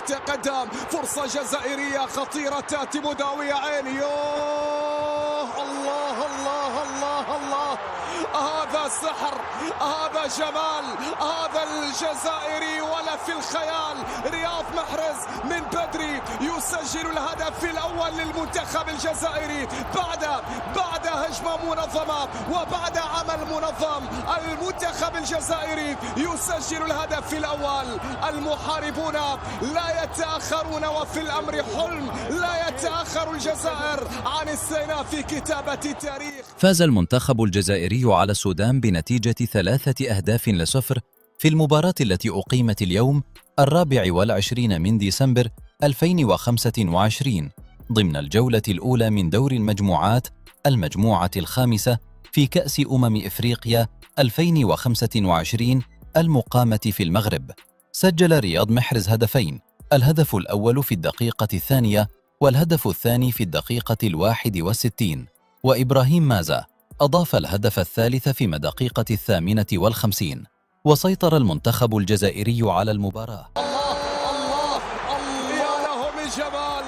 يتقدم. فرصة جزائرية خطيرة تأتي مداوية عين. يوه الله الله الله الله، هذا سحر، هذا جمال، هذا الجزائري ولا في الخيال. رياض محرز من بدري يسجل الهدف الأول للمنتخب الجزائري بعد هجمة منظمة وبعد عمل منظم. المنتخب الجزائري يسجل الهدف الأول. المحاربون لا يتأخرون، وفي الأمر حلم لا يتأخر الجزائر عن استئناف في كتابة التاريخ. فاز المنتخب الجزائري على السودان بنتيجة 3-0 في المباراة التي أقيمت اليوم 24 من ديسمبر 2025 ضمن الجولة الأولى من دور المجموعات، المجموعة الخامسة في كأس إفريقيا 2025 المقامة في المغرب. سجل رياض محرز هدفين، الهدف الأول في الدقيقة 2 والهدف الثاني في الدقيقة 61، وإبراهيم مازا أضاف الهدف الثالث في الدقيقة 58. وسيطر المنتخب الجزائري على المباراة. الله يا له من جمال،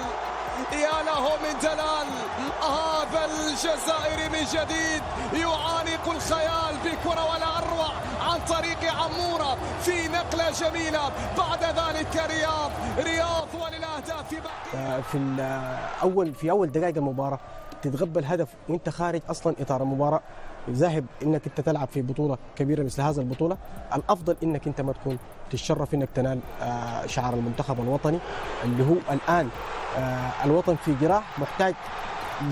يا له من دلال. هذا الجزائري من جديد يعانق الخيال بكرة ولا أروع عن طريق عمورة في نقلة جميلة. بعد ذلك رياض وللأهداف في أول دقائق المباراة تتغبى الهدف وانت خارج اصلا اطار المباراه، ذاهب انك انت تلعب في بطوله كبيره مثل هذا البطوله. الافضل انك انت ما تكون تتشرف انك تنال شعار المنتخب الوطني اللي هو الان الوطن في جراح، محتاج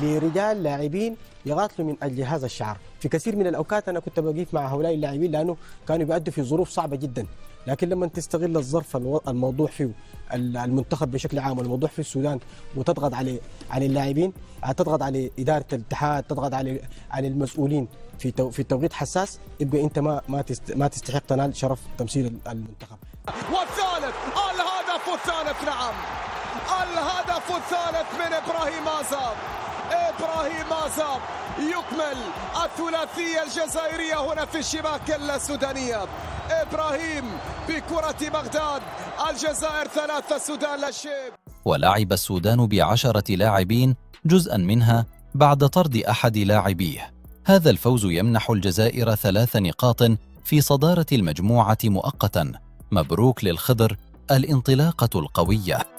لرجال لاعبين يقاتلوا من اجل هذا الشعار. في كثير من الاوقات انا كنت بقيف مع هؤلاء اللاعبين لانه كانوا بيأدوا في ظروف صعبه جدا، لكن لما تستغل الظرف الموضوع فيه المنتخب بشكل عام والموضوع في السودان وتضغط على اللاعبين، تضغط على اداره الاتحاد، تضغط على المسؤولين في توقيت حساس، يبقى انت ما تستحق تنال شرف تمثيل المنتخب. والثالث، الهدف الثالث، نعم الهدف الثالث من إبراهيم مازا يكمل الثلاثية الجزائرية هنا في الشباك السودانية. إبراهيم بكرة بغداد، الجزائر 3 السودان لا شيء. ولعب السودان ب10 لاعبين، جزءا منها بعد طرد أحد لاعبيه. هذا الفوز يمنح الجزائر 3 نقاط في صدارة المجموعة مؤقتا. مبروك للخضر الانطلاقة القوية.